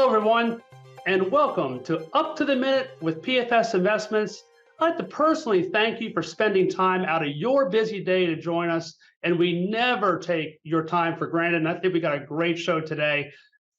Hello, everyone, and welcome to Up to the Minute with PFS Investments. I'd like to personally thank you for spending time out of your busy day to join us, and we never take your time for granted, and I think we got a great show today.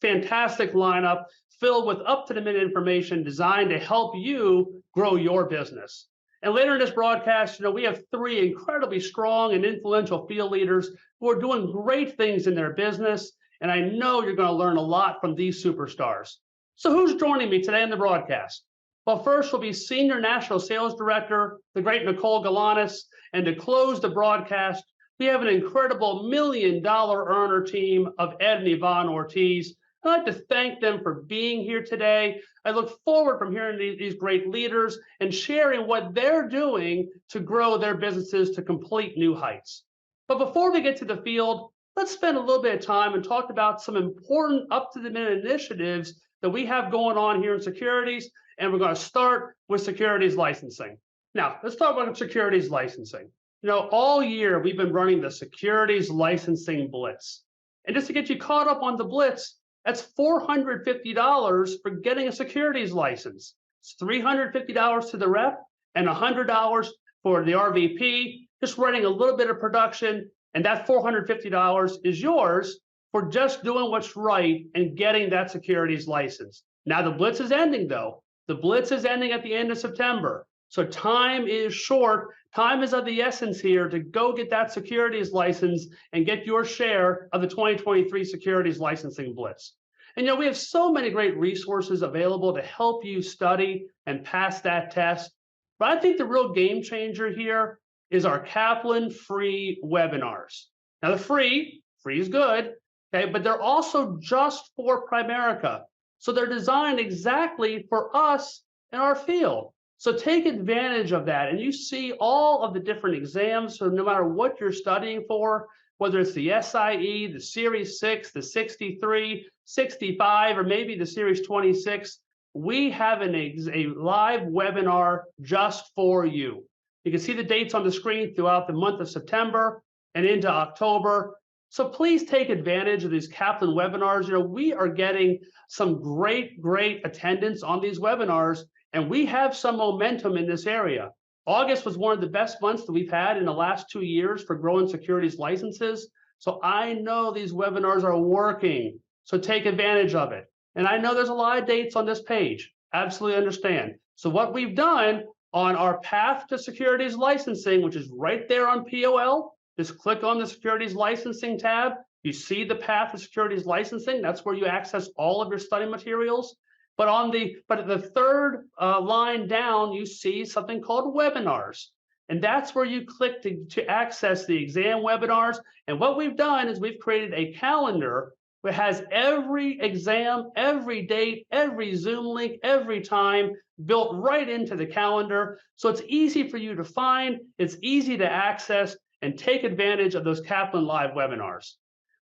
Fantastic lineup filled with up-to-the-minute information designed to help you grow your business. And later in this broadcast, we have three incredibly strong and influential field leaders who are doing great things in their business, and I know you're going to learn a lot from these superstars. So who's joining me today in the broadcast? Well, first will be Senior National Sales Director, the great Nikole Galanes, and to close the broadcast, we have an incredible $1 million earner team of Ed and Ivonne Ortiz. I'd like to thank them for being here today. I look forward from hearing these great leaders and sharing what they're doing to grow their businesses to complete new heights. But before we get to the field, let's spend a little bit of time and talk about some important up-to-the-minute initiatives that we have going on here in securities, and we're going to start with securities licensing. Now, let's talk about securities licensing. All year we've been running the securities licensing blitz. And just to get you caught up on the blitz, that's $450 for getting a securities license. It's $350 to the rep and $100 for the RVP, just running a little bit of production, and that $450 is yours for just doing what's right and getting that securities license. Now, the blitz is ending, though. The blitz is ending at the end of September. So time is short. Time is of the essence here to go get that securities license and get your share of the 2023 securities licensing blitz. And we have so many great resources available to help you study and pass that test. But I think the real game changer here is our Kaplan free webinars. Now, the free is good, okay, but they're also just for Primerica. So they're designed exactly for us in our field. So take advantage of that. And you see all of the different exams. So no matter what you're studying for, whether it's the SIE, the Series 6, the 63, 65, or maybe the Series 26, we have a live webinar just for you. You can see the dates on the screen throughout the month of September and into October. So please take advantage of these Kaplan webinars. We are getting some great attendance on these webinars, and we have some momentum in this area. August was one of the best months that we've had in the last 2 years for growing securities licenses. So I know these webinars are working. So take advantage of it. And I know there's a lot of dates on this page. Absolutely understand. So what we've done on our path to securities licensing, which is right there on POL, just click on the securities licensing tab. You see the path to securities licensing. That's where you access all of your study materials. But at the third line down, you see something called webinars. And that's where you click to access the exam webinars. And what we've done is we've created a calendar that has every exam, every date, every Zoom link, every time built right into the calendar. So it's easy for you to find, it's easy to access, and take advantage of those Kaplan Live webinars.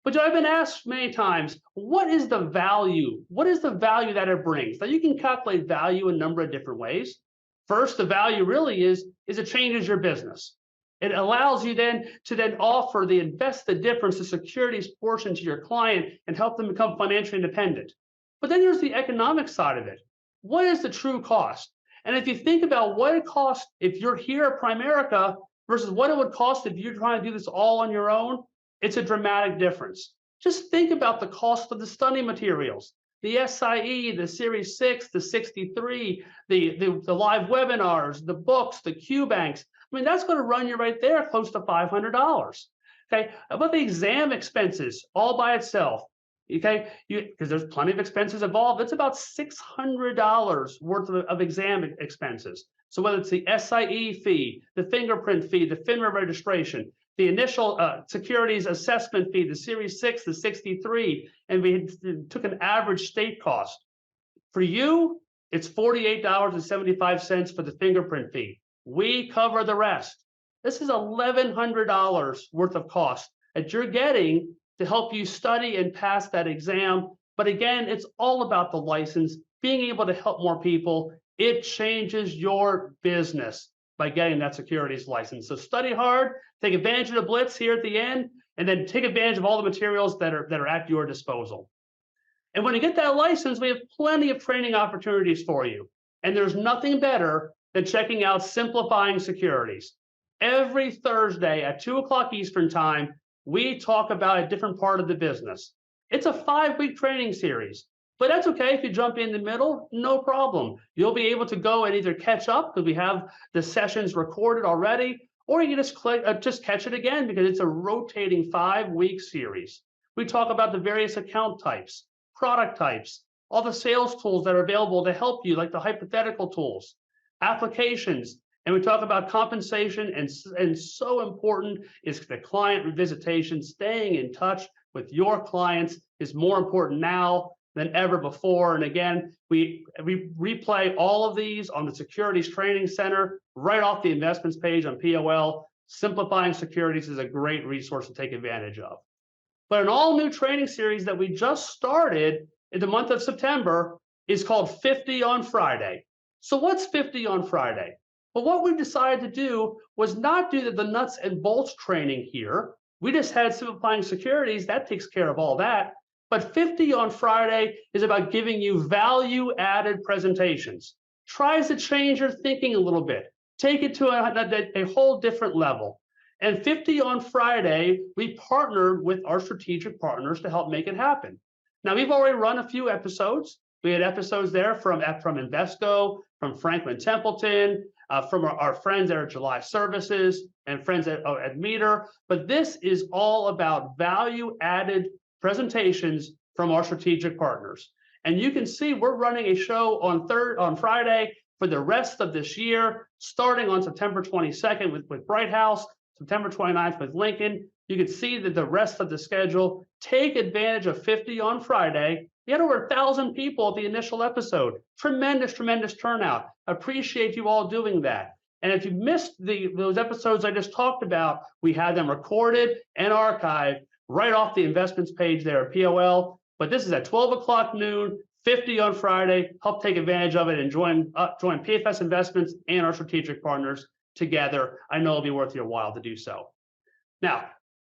But I've been asked many times, what is the value? What is the value that it brings? Now, you can calculate value a number of different ways. First, the value really is it changes your business. It allows you to offer the invest the difference, the securities portion to your client and help them become financially independent. But then there's the economic side of it. What is the true cost? And if you think about what it costs if you're here at Primerica versus what it would cost if you're trying to do this all on your own, it's a dramatic difference. Just think about the cost of the study materials, the SIE, the Series 6, the 63, the live webinars, the books, the Q banks. I mean, that's going to run you right there close to $500. Okay, about the exam expenses all by itself. Okay, because there's plenty of expenses involved. It's about $600 worth of exam expenses. So whether it's the SIE fee, the fingerprint fee, the FINRA registration, the initial securities assessment fee, the Series 6, the 63, and we took an average state cost. For you, it's $48.75 for the fingerprint fee. We cover the rest. This is $1,100 worth of cost that you're getting to help you study and pass that exam. But again, it's all about the license, being able to help more people. It changes your business by getting that securities license. So study hard, take advantage of the blitz here at the end, and then take advantage of all the materials that are at your disposal. And when you get that license, we have plenty of training opportunities for you. And there's nothing better than checking out Simplifying Securities. Every Thursday at 2 o'clock Eastern Time, we talk about a different part of the business. It's a 5-week training series, but that's okay if you jump in the middle, no problem. You'll be able to go and either catch up because we have the sessions recorded already, or you can just catch it again because it's a rotating 5-week series. We talk about the various account types, product types, all the sales tools that are available to help you, like the hypothetical tools, applications, and we talk about compensation, and so important is the client revisitation. Staying in touch with your clients is more important now than ever before. And again, we replay all of these on the Securities Training Center, right off the investments page on POL. Simplifying Securities is a great resource to take advantage of. But an all-new training series that we just started in the month of September is called 50 on Friday. So what's 50 on Friday? Well, what we decided to do was not do the nuts and bolts training here. We just had Simplifying Securities, that takes care of all that. But 50 on Friday is about giving you value-added presentations. Tries to change your thinking a little bit, take it to a whole different level. And 50 on Friday, we partnered with our strategic partners to help make it happen. Now, we've already run a few episodes. We had episodes there from Invesco, from Franklin Templeton, from our friends at July Services, and friends at Meter. But this is all about value-added presentations from our strategic partners. And you can see we're running a show on Friday for the rest of this year, starting on September 22nd with Bright House, September 29th with Lincoln. You can see that the rest of the schedule. Take advantage of 50 on Friday. We had over 1,000 people at the initial episode. Tremendous, tremendous turnout. Appreciate you all doing that. And if you missed those episodes I just talked about, we had them recorded and archived right off the investments page there at POL. But this is at 12 o'clock noon, 50 on Friday. Help take advantage of it and join PFS Investments and our strategic partners together. I know it'll be worth your while to do so. Now,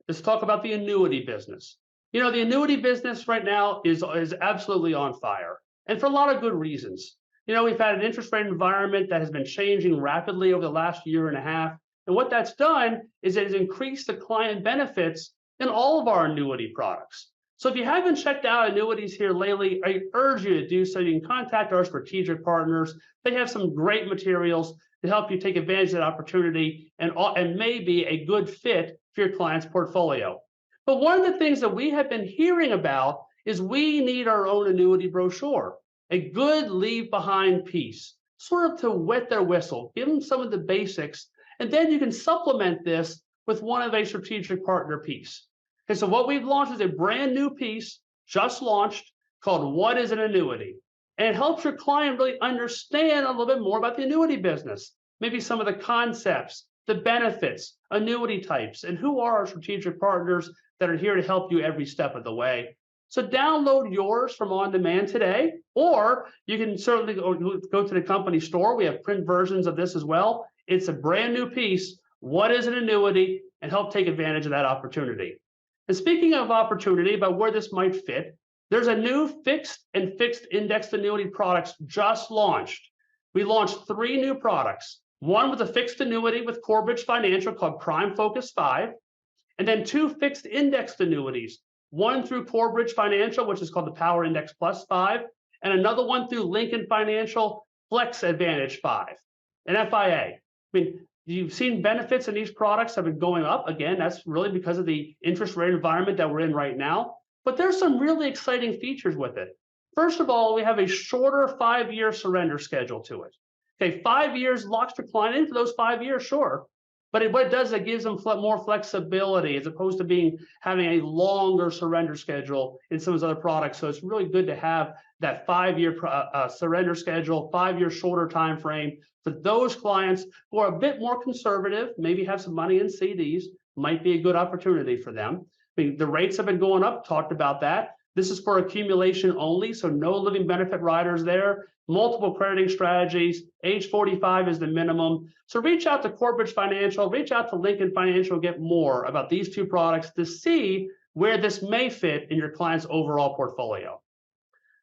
let's talk about the annuity business. You know, the annuity business right now is absolutely on fire, and for a lot of good reasons. You know, we've had an interest rate environment that has been changing rapidly over the last year and a half. And what that's done is it has increased the client benefits in all of our annuity products. So if you haven't checked out annuities here lately, I urge you to do so. You can contact our strategic partners. They have some great materials to help you take advantage of that opportunity and maybe a good fit for your client's portfolio. But one of the things that we have been hearing about is we need our own annuity brochure, a good leave behind piece, sort of to wet their whistle, give them some of the basics, and then you can supplement this with one of a strategic partner piece. Okay, so what we've launched is a brand new piece, just launched, called What is an Annuity? And it helps your client really understand a little bit more about the annuity business, maybe some of the concepts, the benefits, annuity types, and who are our strategic partners that are here to help you every step of the way. So download yours from On Demand today, or you can certainly go to the company store. We have print versions of this as well. It's a brand new piece, What is an Annuity? And help take advantage of that opportunity. And speaking of opportunity, about where this might fit, there's a new fixed and fixed indexed annuity products just launched. We launched 3 new products. One with a fixed annuity with Corebridge Financial called Prime Focus 5, and then 2 fixed indexed annuities, one through Corebridge Financial, which is called the Power Index Plus 5, and another one through Lincoln Financial Flex Advantage 5, an FIA. I mean, you've seen benefits in these products have been going up. Again, that's really because of the interest rate environment that we're in right now. But there's some really exciting features with it. First of all, we have a shorter 5-year surrender schedule to it. Okay, 5 years locks the client in for those 5 years, sure. But what it does, it gives them more flexibility as opposed to having a longer surrender schedule in some of those other products. So it's really good to have that 5-year surrender schedule, 5-year shorter time frame for those clients who are a bit more conservative, maybe have some money in CDs, might be a good opportunity for them. I mean, the rates have been going up, talked about that. This is for accumulation only, so no living benefit riders there. Multiple crediting strategies, age 45 is the minimum. So reach out to Corebridge Financial, reach out to Lincoln Financial, get more about these 2 products to see where this may fit in your client's overall portfolio.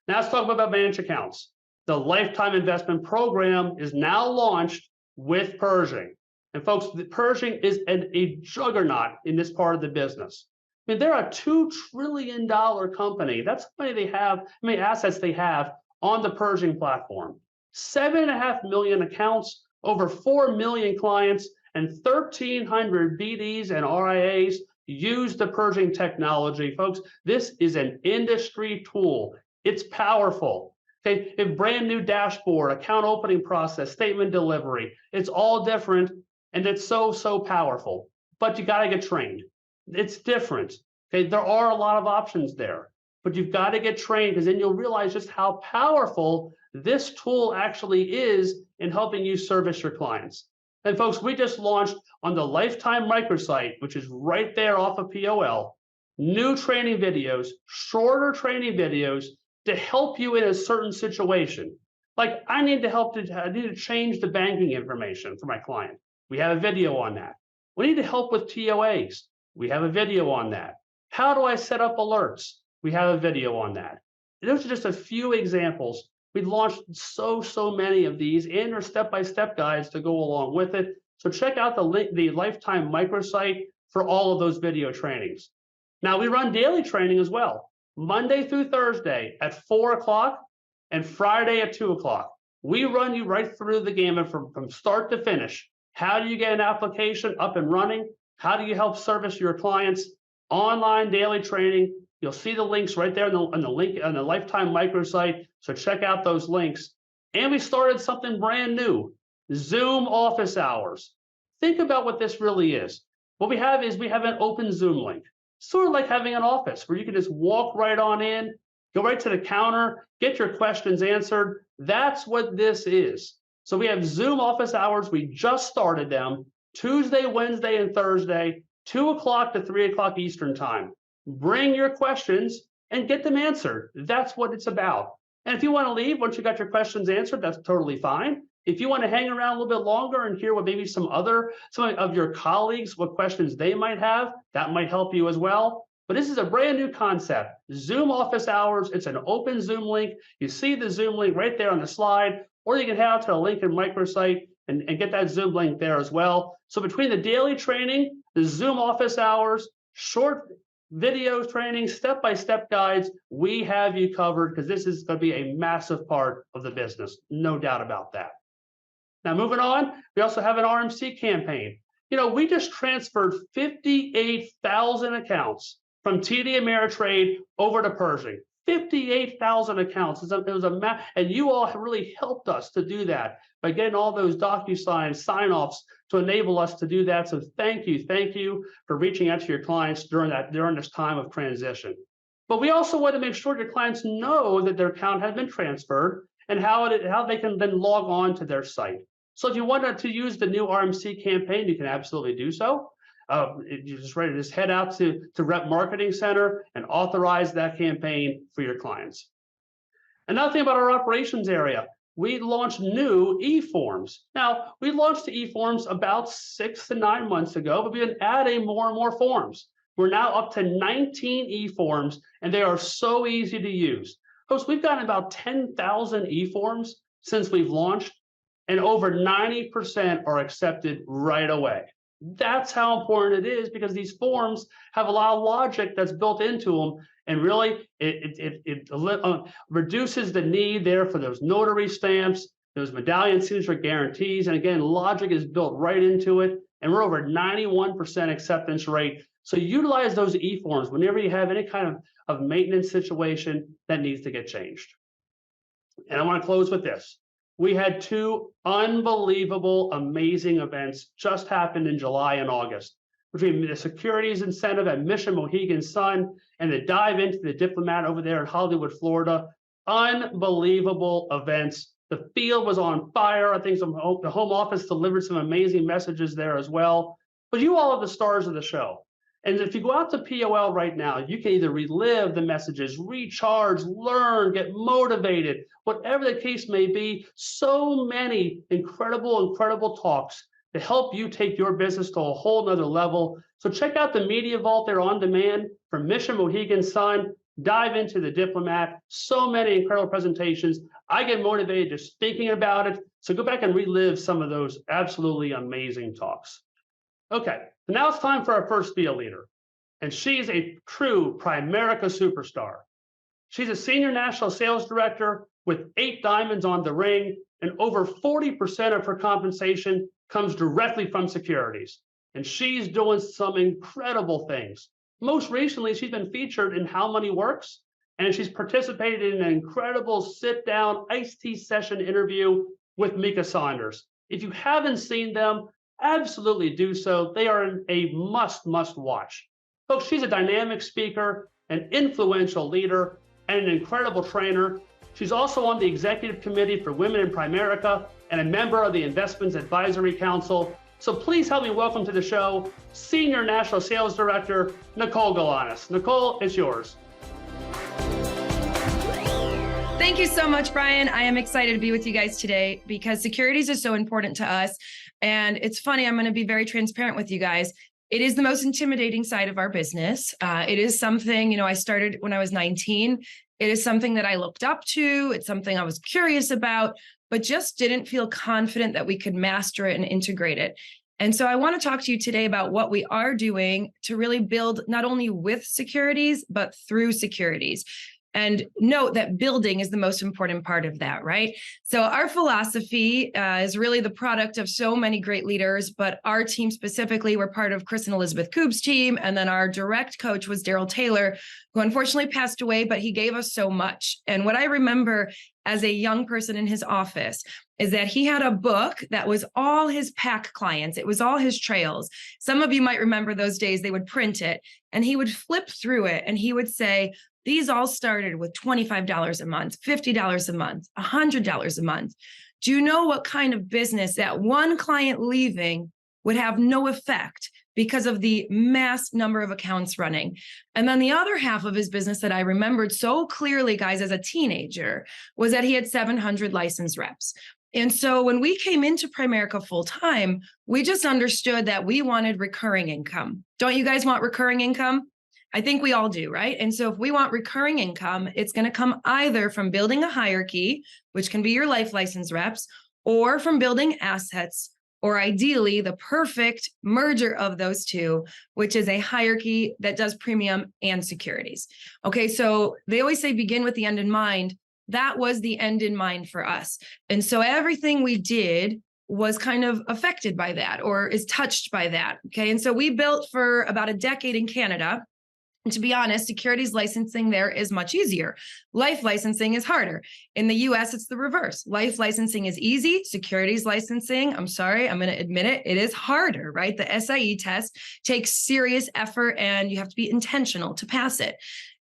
Now let's talk about managed accounts. The lifetime investment program is now launched with Pershing. And folks, the Pershing is a juggernaut in this part of the business. I mean, they're a $2 trillion company. That's how many they have, how many assets they have on the Pershing platform. 7.5 million accounts, over 4 million clients, and 1,300 BDs and RIAs use the Pershing technology. Folks, this is an industry tool. It's powerful. Okay, a brand new dashboard, account opening process, statement delivery. It's all different, and it's so powerful. But you got to get trained. It's different. Okay, there are a lot of options there, but you've got to get trained, because then you'll realize just how powerful this tool actually is in helping you service your clients. And folks, we just launched on the Lifetime microsite, which is right there off of POL, new training videos, shorter training videos to help you in a certain situation. Like, I need to change the banking information for my client. We have a video on that. We need to help with TOAs. We have a video on that. How do I set up alerts? We have a video on that. Those are just a few examples. We launched so many of these, and there's step-by-step guides to go along with it. So check out the Lifetime microsite for all of those video trainings. Now, we run daily training as well, Monday through Thursday at 4 o'clock and Friday at 2 o'clock. We run you right through the gamut from start to finish. How do you get an application up and running? How do you help service your clients? Online daily training. You'll see the links right there on the link on the Lifetime microsite. So check out those links. And we started something brand new, Zoom office hours. Think about what this really is. What we have is we have an open Zoom link, sort of like having an office where you can just walk right on in, go right to the counter, get your questions answered. That's what this is. So we have Zoom office hours. We just started them Tuesday, Wednesday, and Thursday, 2 o'clock to 3 o'clock Eastern time. Bring your questions and get them answered. That's what it's about. And if you want to leave once you got your questions answered, that's totally fine. If you want to hang around a little bit longer and hear what maybe some of your colleagues, what questions they might have, that might help you as well. But this is a brand new concept, Zoom office hours. It's an open Zoom link. You see the Zoom link right there on the slide, or you can head out to the link in microsite and get that Zoom link there as well. So between the daily training, the Zoom office hours, short videos, training, step-by-step guides, we have you covered, because this is going to be a massive part of the business, no doubt about that. Now, moving on, we also have an RMC campaign. You know, we just transferred 58,000 accounts from TD Ameritrade over to Pershing. 58,000 accounts. It was a and you all have really helped us to do that by getting all those DocuSign sign-offs to enable us to do that. So thank you for reaching out to your clients during this time of transition. But we also want to make sure your clients know that their account has been transferred and how they can then log on to their site. So if you wanted to use the new RMC campaign, you can absolutely do so. You're just ready to just head out to Rep Marketing Center and authorize that campaign for your clients. Another thing about our operations area, we launched new e-forms. Now, we launched the e-forms about 6 to 9 months ago, but we've been adding more and more forms. We're now up to 19 e-forms, and they are so easy to use. Folks, we've gotten about 10,000 e-forms since we've launched, and over 90% are accepted right away. That's how important it is, because these forms have a lot of logic that's built into them, and really it reduces the need there for those notary stamps, those medallion signature guarantees, and again, logic is built right into it, and we're over 91% acceptance rate. So utilize those e-forms whenever you have any kind of maintenance situation that needs to get changed. And I want to close with this. We had 2 unbelievable, amazing events just happened in July and August, between the securities incentive at Mission Mohegan Sun and the dive into the Diplomat over there in Hollywood, Florida. Unbelievable events. The field was on fire. I think the home office delivered some amazing messages there as well. But you all are the stars of the show. And if you go out to POL right now, you can either relive the messages, recharge, learn, get motivated, whatever the case may be. So many incredible talks to help you take your business to a whole nother level. So check out the Media Vault there on demand from Mission Mohegan Sun. dive into the diplomat. So many incredible presentations. I get motivated just thinking about it. So go back and relive some of those absolutely amazing talks. Okay, so now it's time for our first field leader. And she's a true Primerica superstar. She's a senior national sales director with 8 diamonds on the ring, and over 40% of her compensation comes directly from securities. And she's doing some incredible things. Most recently, she's been featured in How Money Works, and she's participated in an incredible sit-down iced tea session interview with Mika Saunders. If you haven't seen them, absolutely do so. They are a must watch. Folks, she's a dynamic speaker, an influential leader, and an incredible trainer. She's also on the executive committee for Women in Primerica and a member of the Investments Advisory Council. So please help me welcome to the show, Senior National Sales Director, Nikole Galanes. Nikole, it's yours. Thank you so much, Brian. I am excited to be with you guys today because securities is so important to us. And it's funny, I'm going to be very transparent with you guys. It is the most intimidating side of our business. It is something, I started when I was 19. It is something that I looked up to. It's something I was curious about, but just didn't feel confident that we could master it and integrate it. And so I want to talk to you today about what we are doing to really build not only with securities, but through securities. And note that building is the most important part of that, right? So our philosophy is really the product of so many great leaders, but our team specifically, we're part of Chris and Elizabeth Koob's team. And then our direct coach was Daryl Taylor, who unfortunately passed away, but he gave us so much. And what I remember as a young person in his office is that he had a book that was all his PAC clients. It was all his trails. Some of you might remember those days. They would print it and he would flip through it and he would say, these all started with $25 a month, $50 a month, $100 a month. Do you know what kind of business that one client leaving would have no effect because of the mass number of accounts running? And then the other half of his business that I remembered so clearly, guys, as a teenager, was that he had 700 licensed reps. And so when we came into Primerica full time, we just understood that we wanted recurring income. Don't you guys want recurring income? I think we all do, right? And so if we want recurring income, it's going to come either from building a hierarchy, which can be your life license reps, or from building assets, or ideally the perfect merger of those two, which is a hierarchy that does premium and securities. Okay, so they always say begin with the end in mind. That was the end in mind for us. And so everything we did was kind of affected by that or is touched by that. Okay, and so we built for about a decade in Canada. And to be honest, securities licensing there is much easier. Life licensing is harder. In the US, it's the reverse. Life licensing is easy. Securities licensing, I'm sorry, I'm going to admit it, it is harder, right? The SIE test takes serious effort and you have to be intentional to pass it.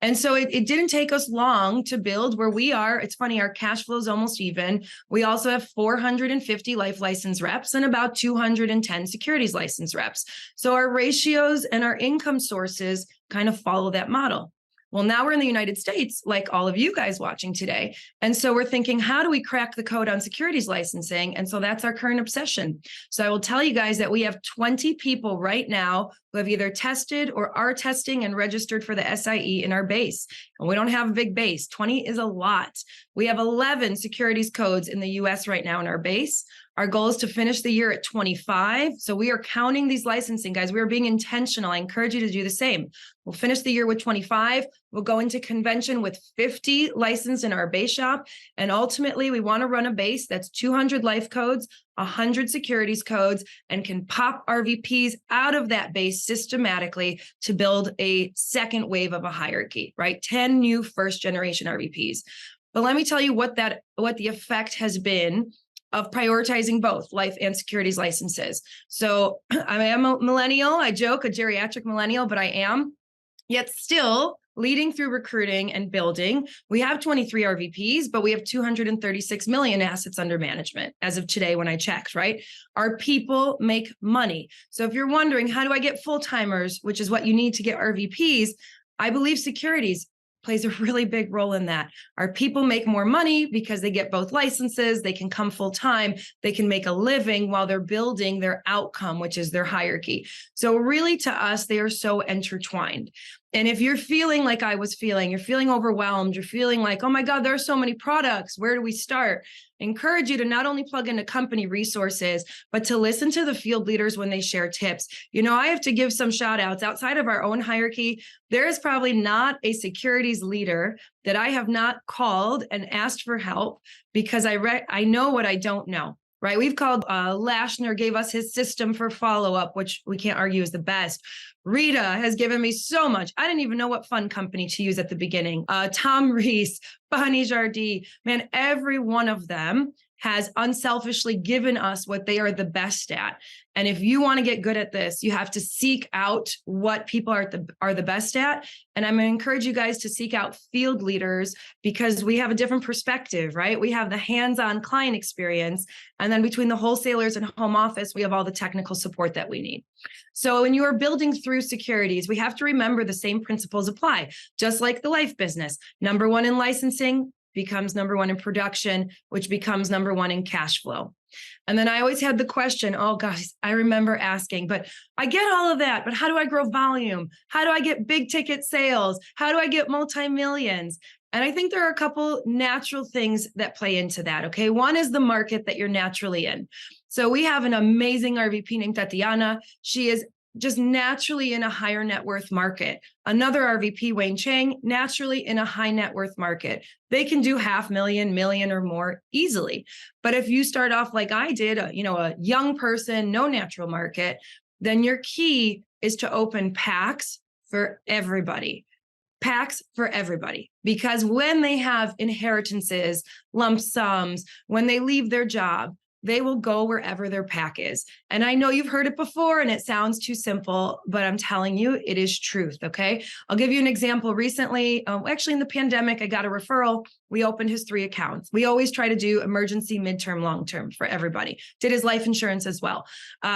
And so it didn't take us long to build where we are. It's funny, our cash flow is almost even. We also have 450 life license reps and about 210 securities license reps. So our ratios and our income sources kind of follow that model. Well, now we're in the United States, like all of you guys watching today. And so we're thinking, how do we crack the code on securities licensing? And so that's our current obsession. So I will tell you guys that we have 20 people right now who have either tested or are testing and registered for the SIE in our base. And we don't have a big base. 20 is a lot. We have 11 securities codes in the US right now in our base. Our goal is to finish the year at 25. So we are counting these licensing, guys. We are being intentional. I encourage you to do the same. We'll finish the year with 25. We'll go into convention with 50 licensed in our base shop. And ultimately, we want to run a base that's 200 life codes, 100 securities codes, and can pop RVPs out of that base systematically to build a second wave of a hierarchy, right? 10 new first generation RVPs. But let me tell you what the effect has been of prioritizing both life and securities licenses. So I am a millennial. I joke, a geriatric millennial, but I am. Yet still leading through recruiting and building. We have 23 RVPs, but we have 236 million assets under management as of today when I checked, right? Our people make money. So if you're wondering, how do I get full-timers, which is what you need to get RVPs, I believe securities plays a really big role in that. Our people make more money because they get both licenses, they can come full time, they can make a living while they're building their outcome, which is their hierarchy. So really to us, they are so intertwined. And if you're feeling like I was feeling, you're feeling overwhelmed, you're feeling like, oh my God, there are so many products, where do we start? I encourage you to not only plug into company resources, but to listen to the field leaders when they share tips. You know, I have to give some shout outs outside of our own hierarchy. There is probably not a securities leader that I have not called and asked for help because I know what I don't know. Right. We've called Lashner gave us his system for follow-up, which we can't argue is the best. Rita has given me so much. I didn't even know what fund company to use at the beginning. Tom Reese, Bonnie Jardy, man, every one of them has unselfishly given us what they are the best at. And if you want to get good at this, you have to seek out what people are the best at. And I'm going to encourage you guys to seek out field leaders because we have a different perspective, right? We have the hands-on client experience. And then between the wholesalers and home office, we have all the technical support that we need. So when you are building through securities, we have to remember the same principles apply, just like the life business. Number one in licensing becomes number one in production, which becomes number one in cash flow. And then I always had the question, oh gosh, I remember asking, but I get all of that, but how do I grow volume? How do I get big ticket sales? How do I get multi-millions? And I think there are a couple natural things that play into that, okay? One is the market that you're naturally in. So we have an amazing RVP named Tatiana. She is just naturally in a higher net worth market. Another RVP, Wayne Chang, naturally in a high net worth market. They can do 500,000, million or more easily. But if you start off like I did, a young person, no natural market, then your key is to open packs for everybody. Packs for everybody, because when they have inheritances, lump sums, when they leave their job, they will go wherever their pack is. And I know you've heard it before and it sounds too simple, but I'm telling you, it is truth, okay? I'll give you an example. Recently, actually in the pandemic, I got a referral. We opened his 3 accounts. We always try to do emergency, midterm, long-term for everybody. Did his life insurance as well.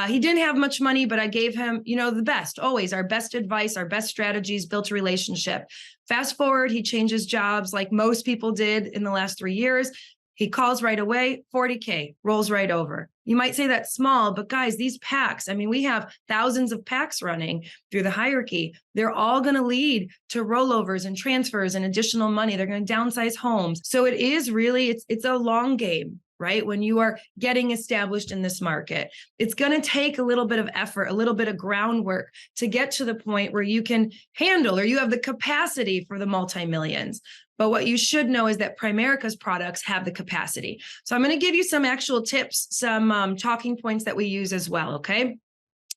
He didn't have much money, but I gave him, the best, always our best advice, our best strategies, built a relationship. Fast forward, he changes jobs like most people did in the last 3 years. He calls right away, 40K, rolls right over. You might say that's small, but guys, these packs, we have thousands of packs running through the hierarchy. They're all going to lead to rollovers and transfers and additional money. They're going to downsize homes. So it is really, it's a long game, right? When you are getting established in this market, it's going to take a little bit of effort, a little bit of groundwork to get to the point where you can handle, or you have the capacity for the multi-millions. But what you should know is that Primerica's products have the capacity. So I'm going to give you some actual tips, some talking points that we use as well, okay?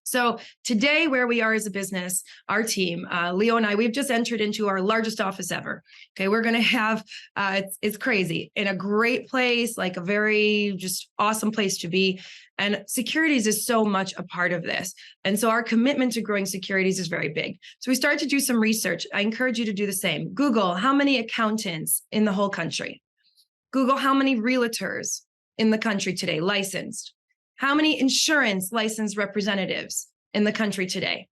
So today, where we are as a business, our team, Leo and I, we've just entered into our largest office ever. Okay, we're going to have, it's crazy, in a great place, like a very just awesome place to be. And securities is so much a part of this. And so our commitment to growing securities is very big. So we started to do some research. I encourage you to do the same. Google how many accountants in the whole country. Google how many realtors in the country today licensed. How many insurance licensed representatives in the country today?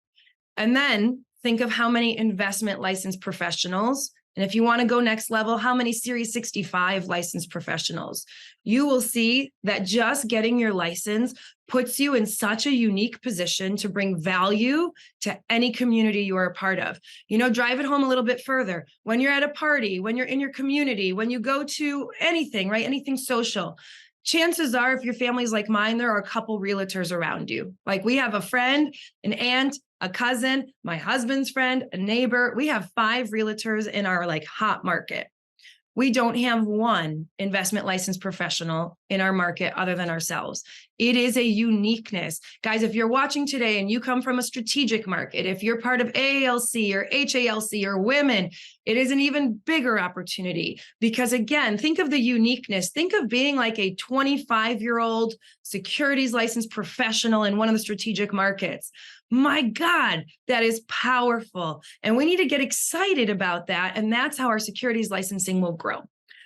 And then think of how many investment licensed professionals. And if you want to go next level, how many Series 65 licensed professionals? You will see that just getting your license puts you in such a unique position to bring value to any community you are a part of. Drive it home a little bit further. When you're at a party, when you're in your community, when you go to anything, right? Anything social. Chances are, if your family's like mine, there are a couple realtors around you. Like we have a friend, an aunt, a cousin, my husband's friend, a neighbor. We have 5 realtors in our hot market. We don't have one investment licensed professional in our market other than ourselves. It is a uniqueness. Guys, if you're watching today and you come from a strategic market, if you're part of AALC or HALC or women, it is an even bigger opportunity because again, think of the uniqueness. Think of being like a 25-year-old securities licensed professional in one of the strategic markets. My God, that is powerful. And we need to get excited about that. And that's how our securities licensing will grow.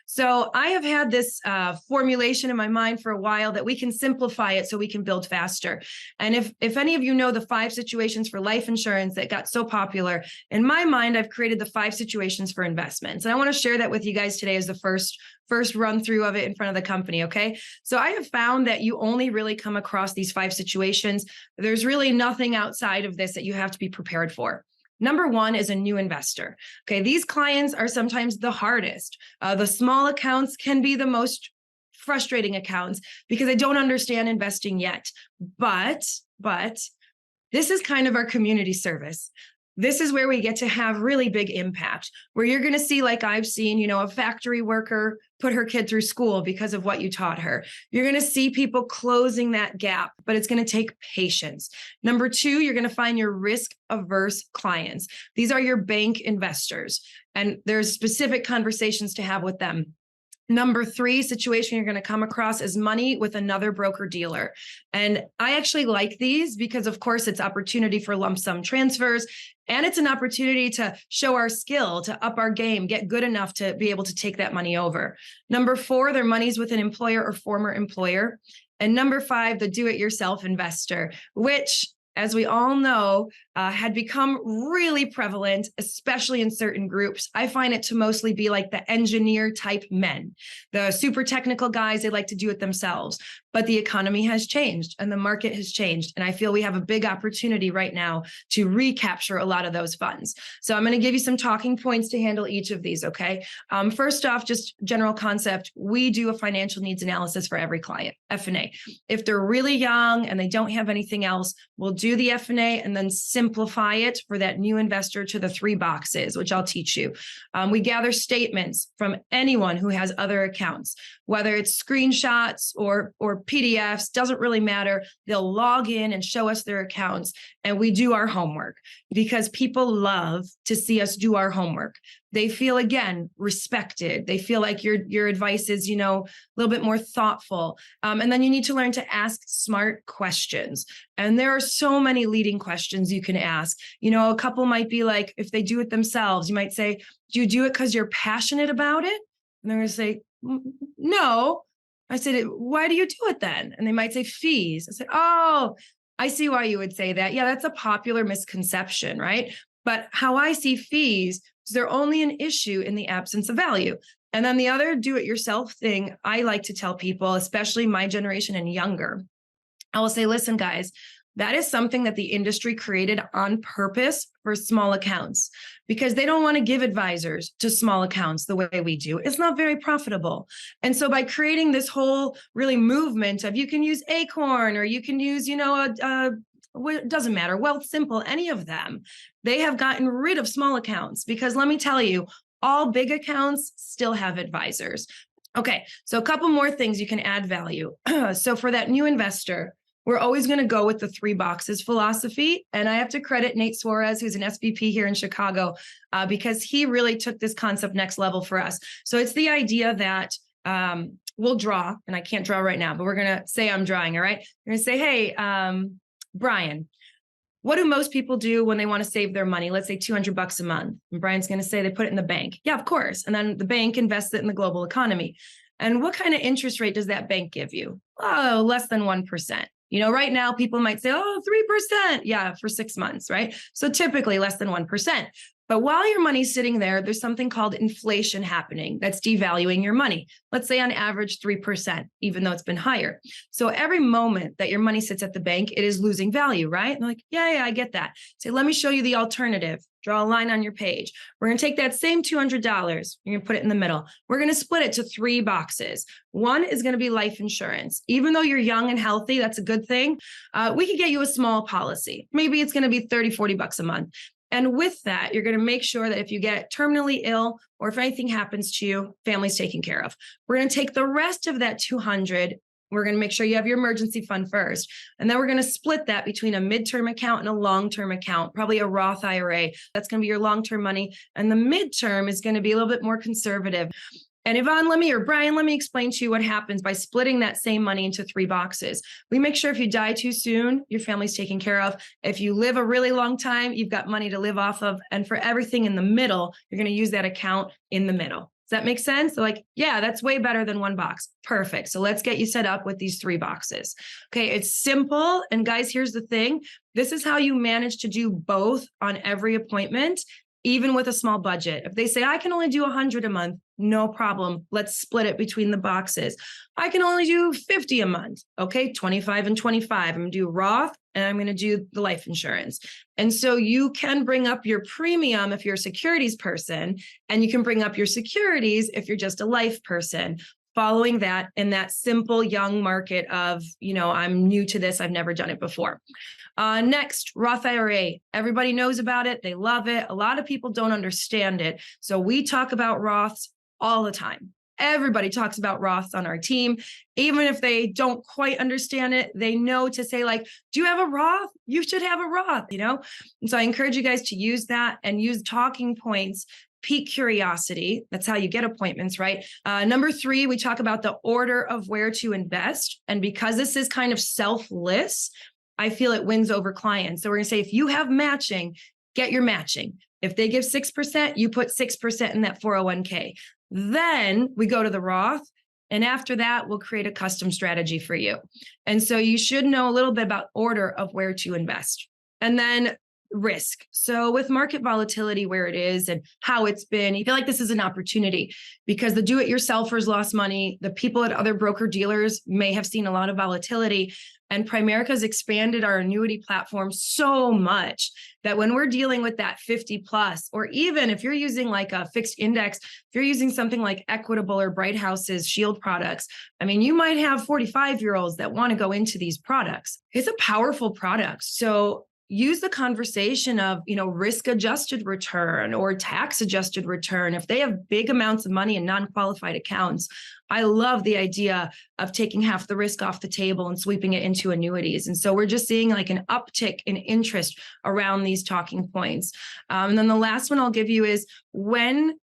So I have had this formulation in my mind for a while that we can simplify it so we can build faster. And if any of you know the 5 situations for life insurance that got so popular, in my mind, I've created the 5 situations for investments. And I want to share that with you guys today as the first run through of it in front of the company, okay? So I have found that you only really come across these 5 situations. There's really nothing outside of this that you have to be prepared for. Number one is a new investor. Okay, these clients are sometimes the hardest. The small accounts can be the most frustrating accounts because they don't understand investing yet. But this is kind of our community service. This is where we get to have really big impact, where you're going to see, like I've seen, a factory worker put her kid through school because of what you taught her. You're going to see people closing that gap, but it's going to take patience. Number two, you're going to find your risk-averse clients. These are your bank investors, and there's specific conversations to have with them. Number three situation you're going to come across is money with another broker dealer. And I actually like these because, of course, it's opportunity for lump sum transfers. And it's an opportunity to show our skill, to up our game, get good enough to be able to take that money over. Number four, their money's with an employer or former employer. And number five, the do-it-yourself investor, which, as we all know, had become really prevalent, especially in certain groups. I find it to mostly be like the engineer type men, the super technical guys, they like to do it themselves. But the economy has changed and the market has changed. And I feel we have a big opportunity right now to recapture a lot of those funds. So I'm going to give you some talking points to handle each of these, okay? First off, just general concept, we do a financial needs analysis for every client, F&A. If they're really young and they don't have anything else, we'll do the F&A and then simplify it for that new investor to the 3 boxes, which I'll teach you. We gather statements from anyone who has other accounts, whether it's screenshots or PDFs, doesn't really matter. They'll log in and show us their accounts, and we do our homework because people love to see us do our homework. They feel, again, respected. They feel like your advice is, a little bit more thoughtful. And then you need to learn to ask smart questions. And there are so many leading questions you can ask. A couple might be like, if they do it themselves, you might say, do you do it because you're passionate about it? And they're going to say, no. I said, why do you do it then? And they might say fees. I said, oh, I see why you would say that. Yeah, that's a popular misconception, right? But how I see fees is they're only an issue in the absence of value. And then the other do-it-yourself thing I like to tell people, especially my generation and younger, I will say, listen, guys, that is something that the industry created on purpose for small accounts because they don't want to give advisors to small accounts the way we do. It's not very profitable. And so by creating this whole really movement of you can use Acorn or you can use, it doesn't matter, Wealth Simple, any of them, they have gotten rid of small accounts because let me tell you, all big accounts still have advisors. Okay, so a couple more things you can add value. So for that new investor, we're always going to go with the 3 boxes philosophy. And I have to credit Nate Suarez, who's an SVP here in Chicago, because he really took this concept next level for us. So it's the idea that we'll draw, and I can't draw right now, but we're going to say I'm drawing, all right? We're going to say, hey, Brian, what do most people do when they want to save their money? Let's say $200 a month. And Brian's going to say they put it in the bank. Yeah, of course. And then the bank invests it in the global economy. And what kind of interest rate does that bank give you? Oh, less than 1%. Right now people might say, oh, 3%. Yeah, for 6 months, right? So typically less than 1%. But while your money's sitting there, there's something called inflation happening that's devaluing your money. Let's say on average 3%, even though it's been higher. So every moment that your money sits at the bank, it is losing value, right? And they're like, yeah, I get that. Say, let me show you the alternative. Draw a line on your page. We're going to take that same $200. You're going to put it in the middle. We're going to split it to 3 boxes. One is going to be life insurance. Even though you're young and healthy, that's a good thing. We could get you a small policy. Maybe it's going to be $30, $40 a month. And with that, you're going to make sure that if you get terminally ill or if anything happens to you, family's taken care of. We're going to take the rest of that $200. We're going to make sure you have your emergency fund first. And then we're going to split that between a midterm account and a long-term account, probably a Roth IRA. That's going to be your long-term money. And the midterm is going to be a little bit more conservative. And Ivonne, Brian, let me explain to you what happens by splitting that same money into 3 boxes. We make sure if you die too soon, your family's taken care of. If you live a really long time, you've got money to live off of. And for everything in the middle, you're going to use that account in the middle. Does that make sense? So yeah, that's way better than 1 box. Perfect. So let's get you set up with these 3 boxes. Okay, it's simple. And guys, here's the thing. This is how you manage to do both on every appointment. even with a small budget. If they say, I can only do 100 a month, no problem. Let's split it between the boxes. I can only do 50 a month. Okay, 25 and 25. I'm going to do Roth and I'm going to do the life insurance. And so you can bring up your premium if you're a securities person, and you can bring up your securities if you're just a life person, following that in that simple young market of, I'm new to this, I've never done it before. Next, Roth IRA. Everybody knows about it. They love it. A lot of people don't understand it. So we talk about Roths all the time. Everybody talks about Roths on our team. Even if they don't quite understand it, they know to say, like, do you have a Roth? You should have a Roth, And so I encourage you guys to use that and use talking points. Pique curiosity. That's how you get appointments, right? Number 3, we talk about the order of where to invest. And because this is kind of selfless, I feel it wins over clients. So we're going to say, if you have matching, get your matching. If they give 6%, you put 6% in that 401k. Then we go to the Roth. And after that, we'll create a custom strategy for you. And so you should know a little bit about order of where to invest. And then risk. So with market volatility where it is and how it's been, you feel like this is an opportunity because the do-it-yourselfers lost money. The people at other broker dealers may have seen a lot of volatility, and Primerica's expanded our annuity platform so much that when we're dealing with that 50 plus, or even if you're using like a fixed index, if you're using something like Equitable or Bright House's Shield products, you might have 45-year-olds that want to go into these products. It's a powerful product. So use the conversation of, risk-adjusted return or tax-adjusted return. If they have big amounts of money in non-qualified accounts, I love the idea of taking half the risk off the table and sweeping it into annuities. And so we're just seeing like an uptick in interest around these talking points. And then the last one I'll give you is, when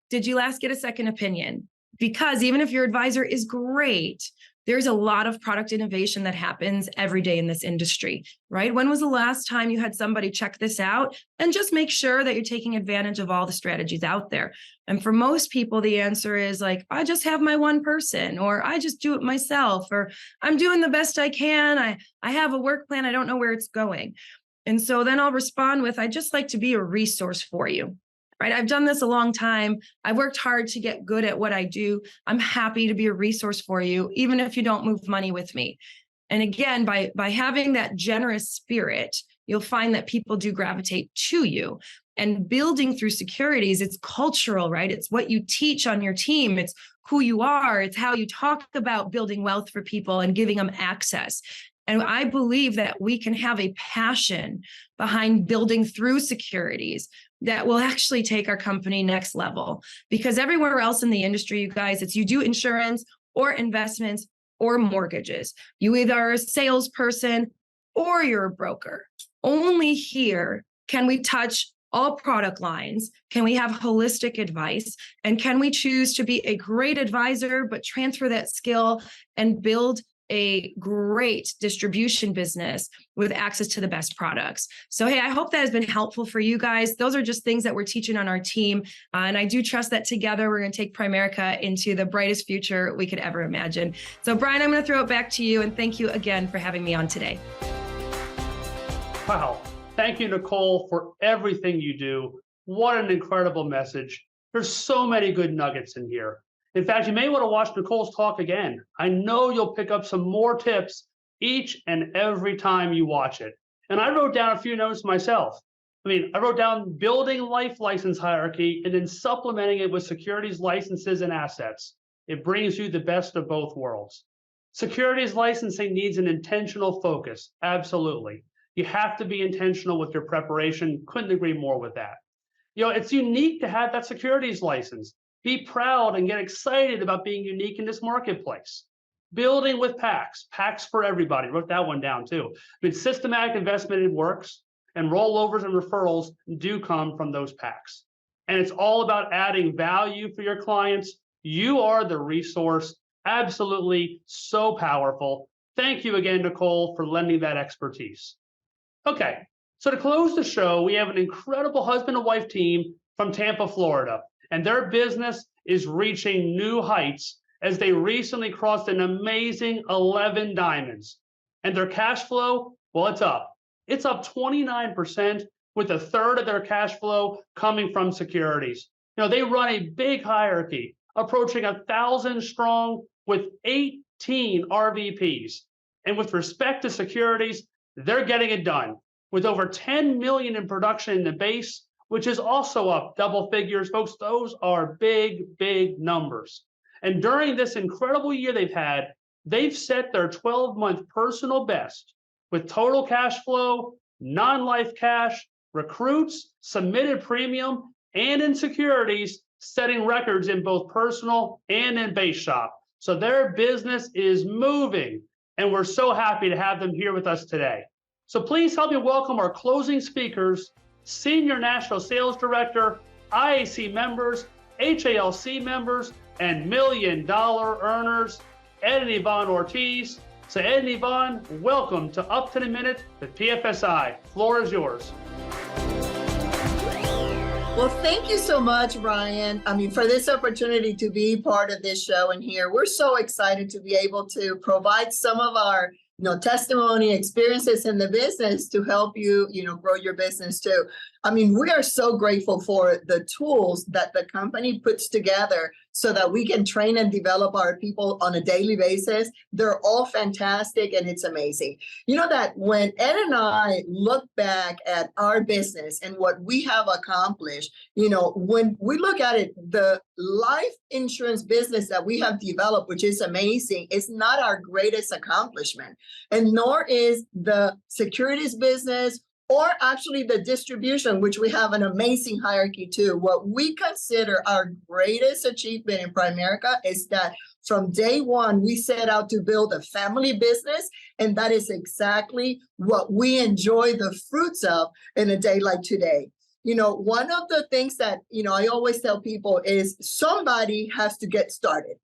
did you last get a second opinion? Because even if your advisor is great, there's a lot of product innovation that happens every day in this industry, right? When was the last time you had somebody check this out and just make sure that you're taking advantage of all the strategies out there? And for most people, the answer is like, I just have my one person, or I just do it myself, or I'm doing the best I can. I have a work plan. I don't know where it's going. And so then I'll respond with, I'd just like to be a resource for you. Right? I've done this a long time. I've worked hard to get good at what I do. I'm happy to be a resource for you, even if you don't move money with me. And again, by having that generous spirit, you'll find that people do gravitate to you. And building through securities, it's cultural, right? It's what you teach on your team. It's who you are. It's how you talk about building wealth for people and giving them access. And I believe that we can have a passion behind building through securities that will actually take our company next level. Because everywhere else in the industry, you guys, it's you do insurance or investments or mortgages. You either are a salesperson or you're a broker. Only here can we touch all product lines. Can we have holistic advice? And can we choose to be a great advisor, but transfer that skill and build a great distribution business with access to the best products? So, hey, I hope that has been helpful for you guys. Those are just things that we're teaching on our team. And I do trust that together, we're going to take Primerica into the brightest future we could ever imagine. So, Brian, I'm going to throw it back to you. And thank you again for having me on today. Wow. Thank you, Nikole, for everything you do. What an incredible message. There's so many good nuggets in here. In fact, you may want to watch Nikole's talk again. I know you'll pick up some more tips each and every time you watch it. And I wrote down a few notes myself. I wrote down building life license hierarchy and then supplementing it with securities licenses and assets. It brings you the best of both worlds. Securities licensing needs an intentional focus. Absolutely. You have to be intentional with your preparation. Couldn't agree more with that. It's unique to have that securities license. Be proud and get excited about being unique in this marketplace. Building with PACs, PACs for everybody. Wrote that one down too. Systematic investment, it works, and rollovers and referrals do come from those PACs. And it's all about adding value for your clients. You are the resource. Absolutely so powerful. Thank you again, Nikole, for lending that expertise. Okay, so to close the show, we have an incredible husband and wife team from Tampa, Florida. And their business is reaching new heights as they recently crossed an amazing 11 diamonds. And their cash flow, well, it's up. It's up 29% with a third of their cash flow coming from securities. They run a big hierarchy, approaching 1,000 strong with 18 RVPs. And with respect to securities, they're getting it done with over 10 million in production in the base, which is also up double figures. Folks, those are big, big numbers. And during this incredible year they've set their 12-month personal best with total cash flow, non-life cash, recruits, submitted premium, and in securities, setting records in both personal and in base shop. So their business is moving, and we're so happy to have them here with us today. So please help me welcome our closing speakers, Senior National Sales Director, IAC members, HALC members, and $1 million earners, Ed and Ivonne Ortiz. So Ed and Ivonne, welcome to Up to the Minute with PFSI. Floor is yours. Well, thank you so much, Brian. For this opportunity to be part of this show and here. We're so excited to be able to provide some of our testimony, experiences in the business to help you, grow your business too. We are so grateful for the tools that the company puts together so that we can train and develop our people on a daily basis. They're all fantastic and it's amazing. That when Ed and I look back at our business and what we have accomplished, when we look at it, the life insurance business that we have developed, which is amazing, is not our greatest accomplishment. And nor is the securities business or actually the distribution, which we have an amazing hierarchy too. What we consider our greatest achievement in Primerica is that from day one, we set out to build a family business, and that is exactly what we enjoy the fruits of in a day like today. One of the things that, I always tell people is somebody has to get started,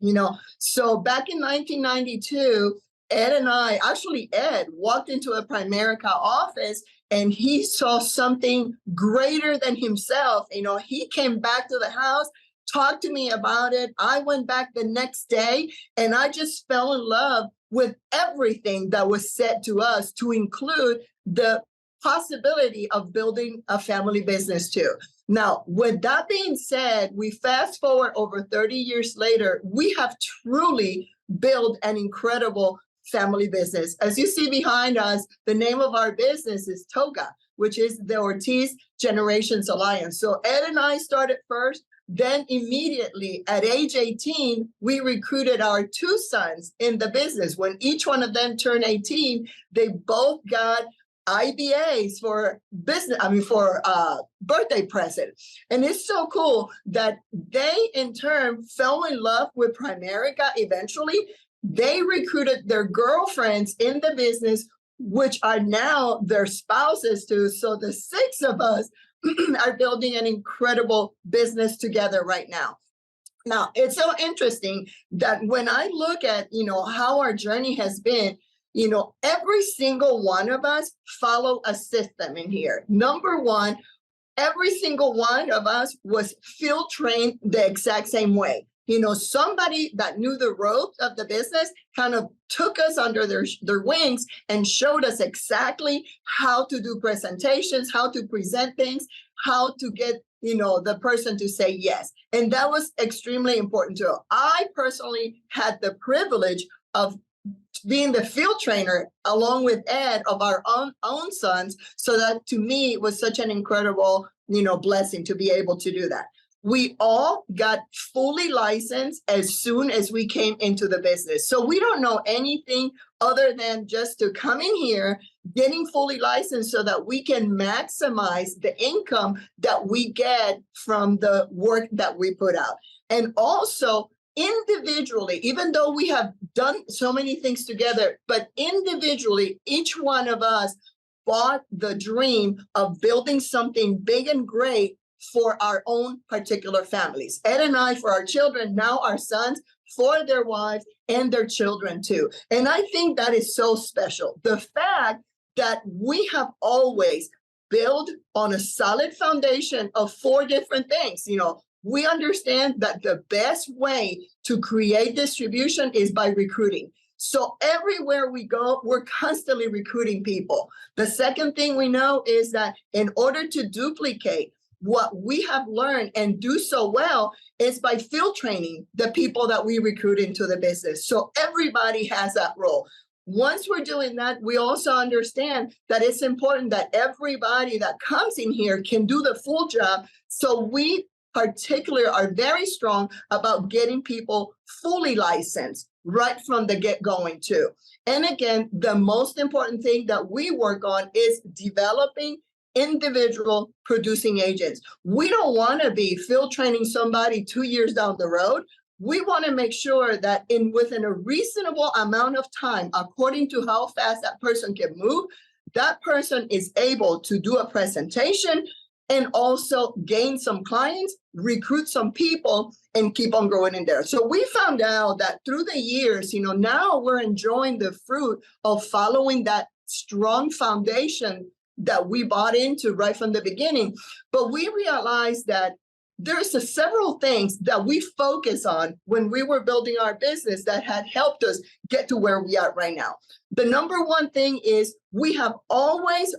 So back in 1992, Ed walked into a Primerica office and he saw something greater than himself. He came back to the house, talked to me about it. I went back the next day and I just fell in love with everything that was said to us, to include the possibility of building a family business too. Now, with that being said, we fast forward over 30 years later, we have truly built an incredible family business. As you see behind us, the name of our business is TOGA, which is the Ortiz Generations Alliance. So Ed and I started first, then immediately at age 18, we recruited our two sons in the business. When each one of them turned 18, they both got IBAs for birthday present. And it's so cool that they in turn fell in love with Primerica eventually. They recruited their girlfriends in the business, which are now their spouses too. So the six of us are building an incredible business together right now. Now, it's so interesting that when I look at, how our journey has been, every single one of us follow a system in here. Number one, every single one of us was field trained the exact same way. Somebody that knew the ropes of the business kind of took us under their wings and showed us exactly how to do presentations, how to present things, how to get, the person to say yes. And that was extremely important too. I personally had the privilege of being the field trainer along with Ed of our own sons. So that to me it was such an incredible, blessing to be able to do that. We all got fully licensed as soon as we came into the business. So we don't know anything other than just to come in here, getting fully licensed so that we can maximize the income that we get from the work that we put out. And also individually, even though we have done so many things together, but individually, each one of us bought the dream of building something big and great for our own particular families. Ed and I for our children, now our sons for their wives and their children too. And I think that is so special. The fact that we have always built on a solid foundation of four different things. We understand that the best way to create distribution is by recruiting. So everywhere we go, we're constantly recruiting people. The second thing we know is that in order to duplicate what we have learned and do so well is by field training the people that we recruit into the business. So everybody has that role. Once we're doing that, we also understand that it's important that everybody that comes in here can do the full job. So we particularly are very strong about getting people fully licensed right from the get-going too. And again, the most important thing that we work on is developing individual producing agents. We don't want to be field training somebody 2 years down the road. We want to make sure that within a reasonable amount of time, according to how fast that person can move, that person is able to do a presentation and also gain some clients, recruit some people, and keep on growing in there. So we found out that through the years, now we're enjoying the fruit of following that strong foundation that we bought into right from the beginning. But we realized that there's several things that we focus on when we were building our business that had helped us get to where we are right now. The number one thing is we have always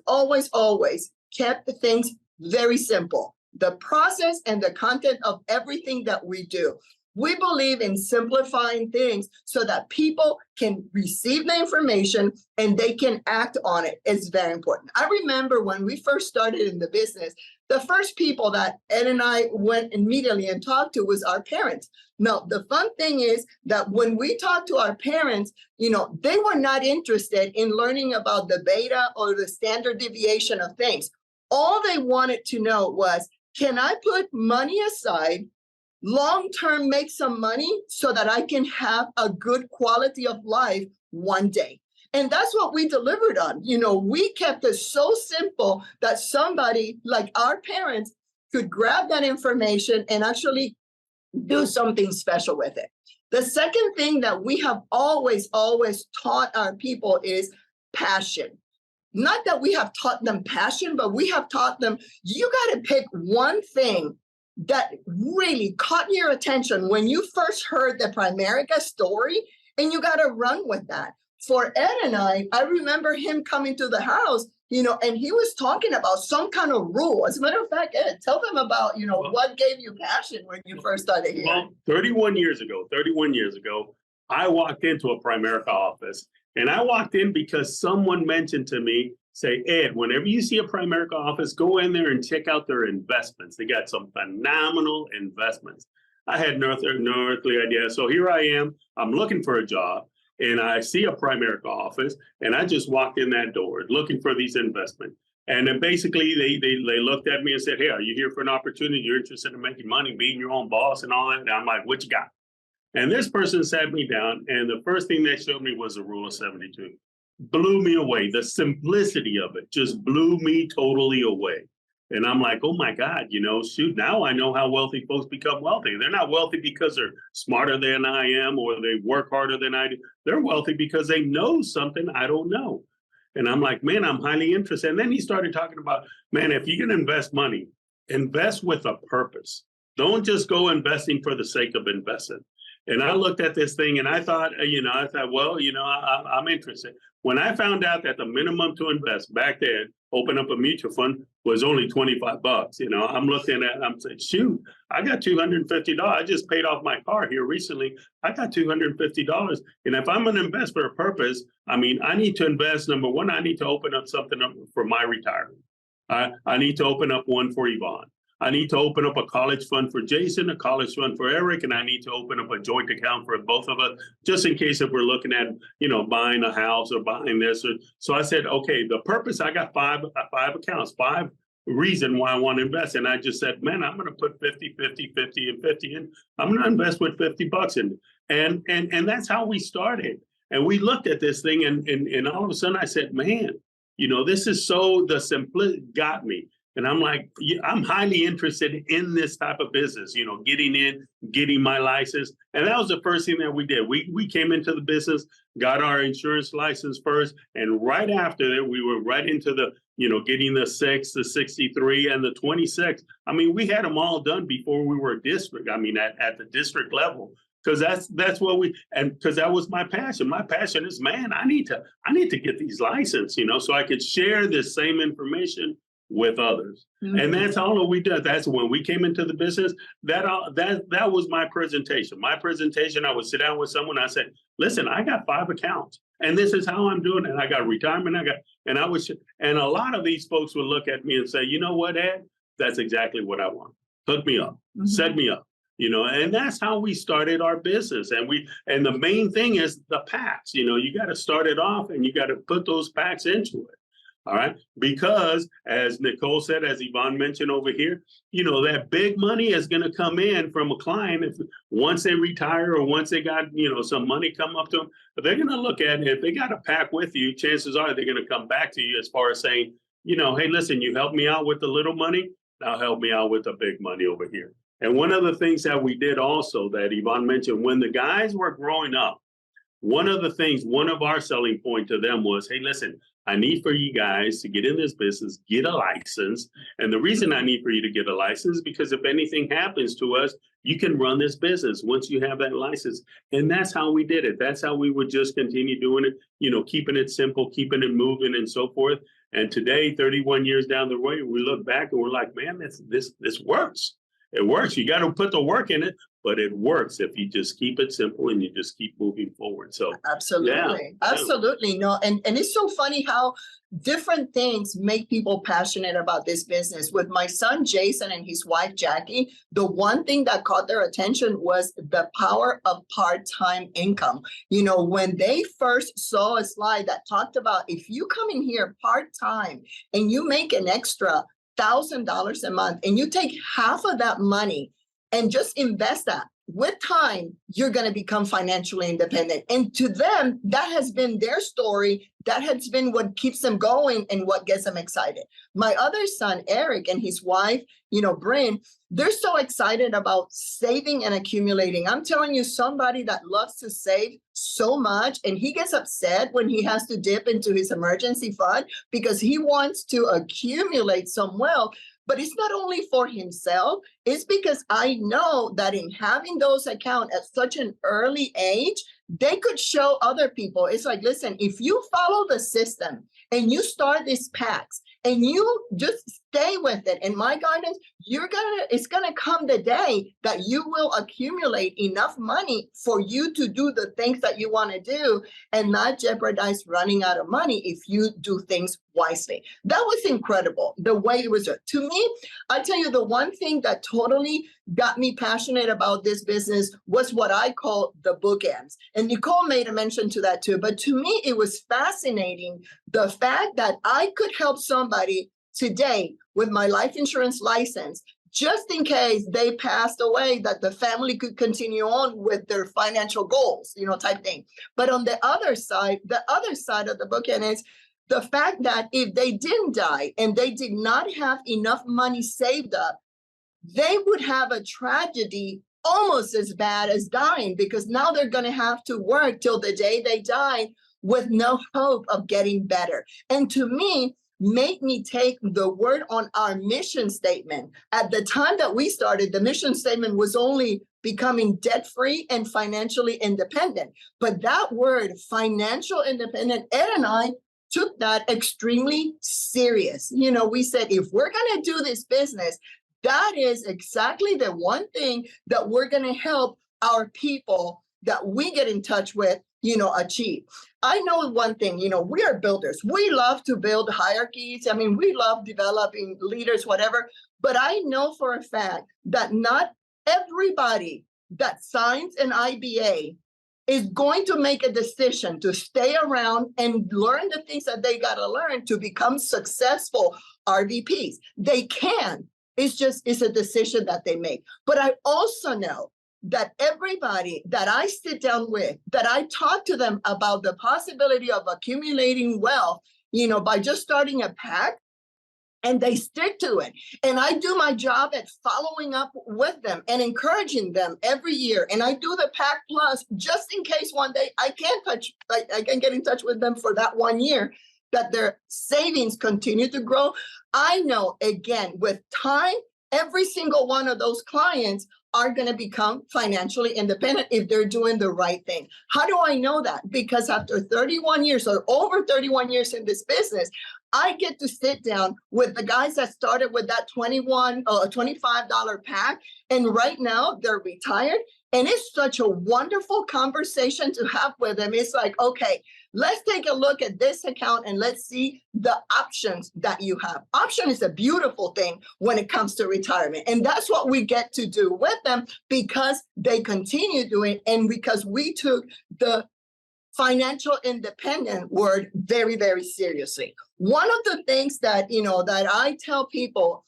kept things very simple. The process and the content of everything that we do. We believe in simplifying things so that people can receive the information and they can act on it. It's very important. I remember when we first started in the business, the first people that Ed and I went immediately and talked to was our parents. Now, the fun thing is that when we talked to our parents, they were not interested in learning about the beta or the standard deviation of things. All they wanted to know was, can I put money aside, long-term make some money so that I can have a good quality of life one day? And that's what we delivered on. We kept it so simple that somebody like our parents could grab that information and actually do something special with it. The second thing that we have always taught our people is passion. Not that we have taught them passion, but we have taught them, you got to pick one thing that really caught your attention when you first heard the Primerica story, and you got to run with that. For Ed and I remember him coming to the house, and he was talking about some kind of rule. As a matter of fact, Ed, tell them about, what gave you passion when you first started here. Well, 31 years ago, I walked into a Primerica office. And I walked in because someone mentioned to me, say, Ed, whenever you see a Primerica office, go in there and check out their investments. They got some phenomenal investments. I had no earthly idea. So here I am. I'm looking for a job. And I see a Primerica office. And I just walked in that door looking for these investments. And then basically, they looked at me and said, hey, are you here for an opportunity? You're interested in making money, being your own boss and all that? And I'm like, what you got? And this person sat me down, and the first thing they showed me was a rule of 72. Blew me away. The simplicity of it just blew me totally away. And I'm like, oh my God, shoot, now I know how wealthy folks become wealthy. They're not wealthy because they're smarter than I am or they work harder than I do. They're wealthy because they know something I don't know. And I'm like, man, I'm highly interested. And then he started talking about, man, if you're going to invest money, invest with a purpose. Don't just go investing for the sake of investing. And I looked at this thing and I thought, well, I'm interested. When I found out that the minimum to invest back then, open up a mutual fund, was only $25, I'm looking at, I'm saying, shoot, I got $250. I just paid off my car here recently. I got $250. And if I'm going to invest for a purpose, I need to invest. Number one, I need to open up something up for my retirement. I need to open up one for Ivonne. I need to open up a college fund for Jason, a college fund for Eric, and I need to open up a joint account for both of us, just in case if we're looking at, buying a house or buying this. So I said, okay, the purpose, I got five accounts, 5 reasons why I want to invest. And I just said, man, I'm going to put 50, 50, 50, and 50 in. I'm going to invest with $50 in. And that's how we started. And we looked at this thing and all of a sudden I said, man, this is the simplicity got me. And I'm like, I'm highly interested in this type of business, getting my license. And that was the first thing that we did. We came into the business, got our insurance license first. And right after that, we were right into the, getting the 6, the 63, and the 26. We had them all done before we were a district. At the district level. because that's what because that was my passion. My passion is, man, I need to get these licensed, so I could share this same information with others. Mm-hmm. And that's all we did. That's when we came into the business. That was my presentation. My presentation, I would sit down with someone. I said, listen, I got 5 accounts and this is how I'm doing it. I got retirement. And a lot of these folks would look at me and say, you know what, Ed, that's exactly what I want. Hook me up, mm-hmm. Set me up, and that's how we started our business. And the main thing is the packs, you got to start it off and you got to put those packs into it. All right. Because as Nikole said, as Ivonne mentioned over here, that big money is going to come in from a client once they retire or once they got, some money come up to them. But they're going to look at it. If they got a pack with you, chances are they're going to come back to you as far as saying, hey, listen, you helped me out with the little money. Now help me out with the big money over here. And one of the things that we did also that Ivonne mentioned, when the guys were growing up, one of our selling point to them was, hey, listen, I need for you guys to get in this business, get a license. And the reason I need for you to get a license is because if anything happens to us, you can run this business once you have that license. And that's how we did it. That's how we would just continue doing it, keeping it simple, keeping it moving and so forth. And today, 31 years down the road, we look back and we're like, man, this works. It works. You got to put the work in it, but it works if you just keep it simple and you just keep moving forward. So absolutely. No, and it's so funny how different things make people passionate about this business. With my son Jason and his wife Jackie, the one thing that caught their attention was the power of part-time income. When they first saw a slide that talked about if you come in here part-time and you make an extra $1,000 a month and you take half of that money and just invest that, with time, you're going to become financially independent. And to them, that has been their story. That has been what keeps them going and what gets them excited. My other son, Eric, and his wife, Bryn, they're so excited about saving and accumulating. I'm telling you, somebody that loves to save so much, and he gets upset when he has to dip into his emergency fund because he wants to accumulate some wealth. But it's not only for himself, it's because I know that in having those accounts at such an early age, they could show other people. It's like, listen, if you follow the system and you start these packs and you just stay with it, and my guidance, it's gonna come the day that you will accumulate enough money for you to do the things that you want to do and not jeopardize running out of money if you do things wisely. That was incredible, the way it was done. To me, I tell you, the one thing that totally got me passionate about this business was what I call the bookends. And Nikole made a mention to that too. But to me, it was fascinating, the fact that I could help somebody today with my life insurance license, just in case they passed away, that the family could continue on with their financial goals, type thing. But on the other side of the bookend is the fact that if they didn't die and they did not have enough money saved up, they would have a tragedy almost as bad as dying, because now they're going to have to work till the day they die with no hope of getting better. And to me, made me take the word on our mission statement. At the time that we started, the mission statement was only becoming debt-free and financially independent. But that word, financial independent, Ed and I took that extremely serious. We said, if we're going to do this business, that is exactly the one thing that we're going to help our people that we get in touch with, achieve. I know one thing, we are builders. We love to build hierarchies. We love developing leaders, whatever. But I know for a fact that not everybody that signs an IBA is going to make a decision to stay around and learn the things that they got to learn to become successful RVPs. They can. It's a decision that they make. But I also know that everybody that I sit down with, that I talk to them about the possibility of accumulating wealth, by just starting a pack, and they stick to it. And I do my job at following up with them and encouraging them every year. And I do the Pack Plus just in case one day I can get in touch with them for that 1 year, that their savings continue to grow. I know, again, with time, every single one of those clients are going to become financially independent if they're doing the right thing. How do I know that? Because after 31 years or over 31 years in this business, I get to sit down with the guys that started with that $25 pack. And right now they're retired. And it's such a wonderful conversation to have with them. It's like, okay, let's take a look at this account and let's see the options that you have. Option is a beautiful thing when it comes to retirement. And that's what we get to do with them because they continue doing it and because we took the financial independent word very, very seriously. One of the things that, that I tell people,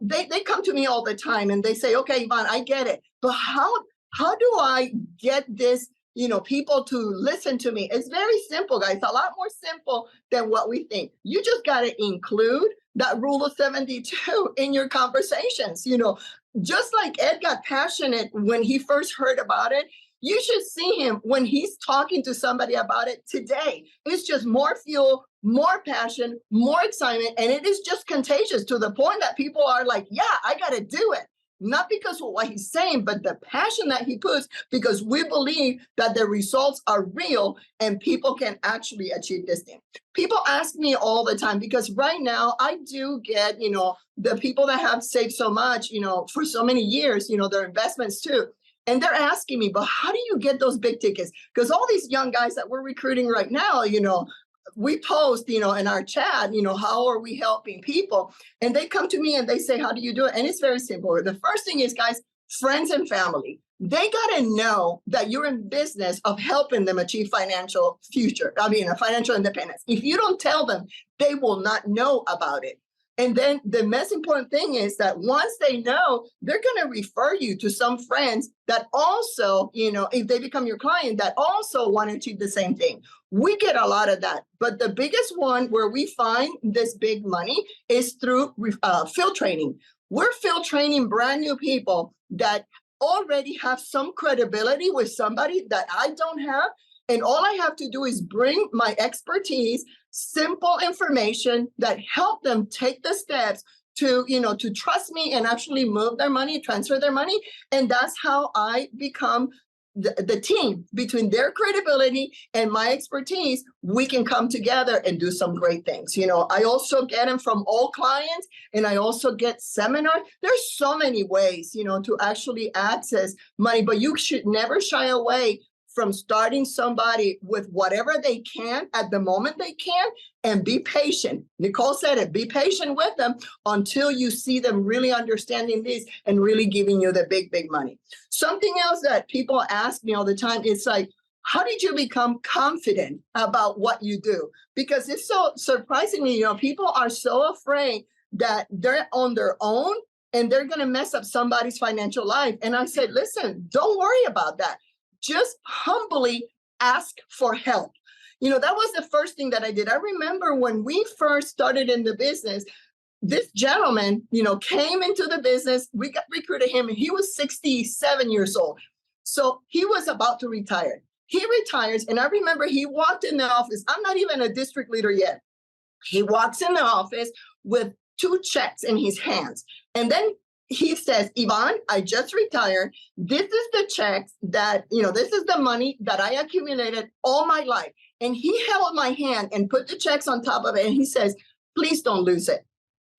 they come to me all the time and they say, okay, Ivonne, I get it. But how do I get this, people to listen to me? It's very simple, guys, a lot more simple than what we think. You just got to include that rule of 72 in your conversations. Just like Ed got passionate when he first heard about it, you should see him when he's talking to somebody about it today. It's just more fuel, more passion, more excitement, and it is just contagious to the point that people are like, yeah, I got to do it. Not because of what he's saying, but the passion that he puts, because we believe that the results are real and people can actually achieve this thing. People ask me all the time, because right now I do get, the people that have saved so much, for so many years, their investments too. And they're asking me, but how do you get those big tickets? Because all these young guys that we're recruiting right now, we post, in our chat, how are we helping people? And they come to me and they say, how do you do it? And it's very simple. The first thing is, guys, friends and family, they got to know that you're in business of helping them achieve financial independence. If you don't tell them, they will not know about it. And then the most important thing is that once they know, they're going to refer you to some friends that also, if they become your client, that also want to achieve the same thing. We get a lot of that. But the biggest one where we find this big money is through field training. We're field training brand new people that already have some credibility with somebody that I don't have. And all I have to do is bring my expertise, simple information that help them take the steps to trust me and actually move their money, transfer their money. And that's how I become the team. Between their credibility and my expertise, we can come together and do some great things. I also get them from all clients, and I also get seminars. There's so many ways, to actually access money, but you should never shy away from starting somebody with whatever they can at the moment they can, and be patient. Nikole said it, be patient with them until you see them really understanding this and really giving you the big, big money. Something else that people ask me all the time is like, how did you become confident about what you do? Because it's so surprisingly, people are so afraid that they're on their own and they're going to mess up somebody's financial life. And I said, listen, don't worry about that. Just humbly ask for help. That was the first thing that I did. I remember when we first started in the business, this gentleman, came into the business. We recruited him, and he was 67 years old. So he was about to retire. He retires, and I remember he walked in the office. I'm not even a district leader yet. He walks in the office with 2 checks in his hands. And then he says, Ivonne, I just retired. This is the checks that, this is the money that I accumulated all my life. And he held my hand and put the checks on top of it. And he says, please don't lose it.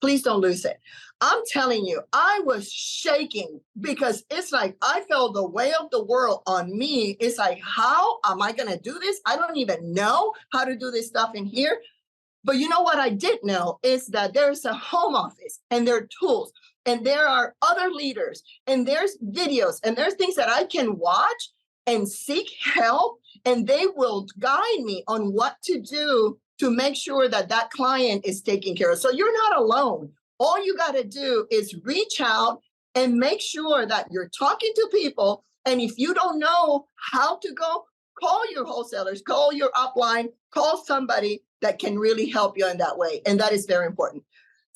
Please don't lose it. I'm telling you, I was shaking because it's like I felt the weight of the world on me. It's like, how am I going to do this? I don't even know how to do this stuff in here. But you know what I did know is that there's a home office and there are tools. And there are other leaders, and there's videos, and there's things that I can watch and seek help, and they will guide me on what to do to make sure that that client is taken care of. So you're not alone. All you got to do is reach out and make sure that you're talking to people. And if you don't know how to go, call your wholesalers, call your upline, call somebody that can really help you in that way. And that is very important.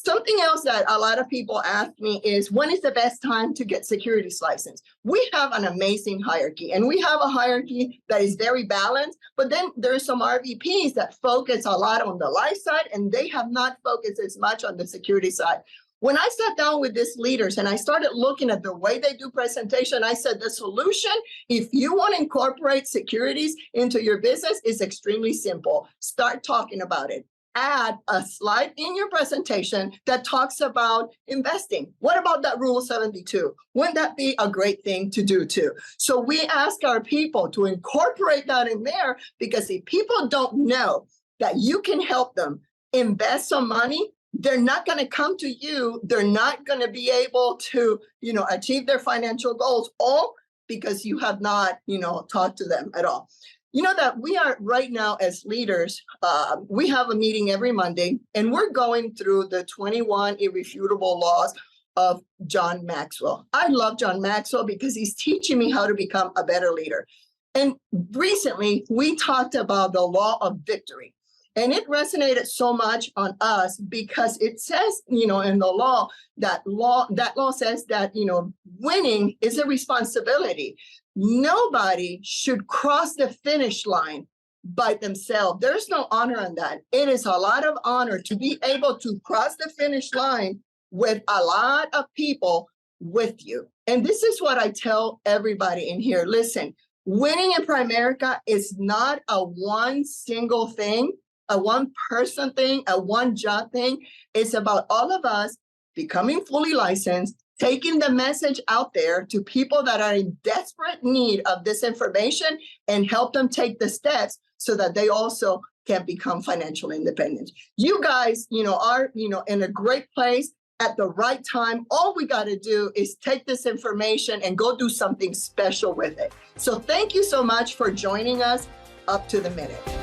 Something else that a lot of people ask me is, when is the best time to get securities license? We have an amazing hierarchy, and we have a hierarchy that is very balanced, but then there are some RVPs that focus a lot on the life side, and they have not focused as much on the security side. When I sat down with these leaders and I started looking at the way they do presentation, I said the solution, if you want to incorporate securities into your business, is extremely simple. Start talking about it. Add a slide in your presentation that talks about investing. What about that Rule 72? Wouldn't that be a great thing to do too? So we ask our people to incorporate that in there, because if people don't know that you can help them invest some money, they're not going to come to you. They're not going to be able to, achieve their financial goals, all because you have not, talked to them at all. You know that we are right now as leaders, we have a meeting every Monday, and we're going through the 21 irrefutable laws of John Maxwell. I love John Maxwell because he's teaching me how to become a better leader. And recently we talked about the law of victory. And it resonated so much on us because it says, in the law that law says that, winning is a responsibility. Nobody should cross the finish line by themselves. There's no honor in that. It is a lot of honor to be able to cross the finish line with a lot of people with you. And this is what I tell everybody in here. Listen, winning in Primerica is not a one single thing, a one person thing, a one job thing. It's about all of us becoming fully licensed, taking the message out there to people that are in desperate need of this information, and help them take the steps so that they also can become financial independent. You guys, are, in a great place at the right time. All we got to do is take this information and go do something special with it. So thank you so much for joining us up to the minute.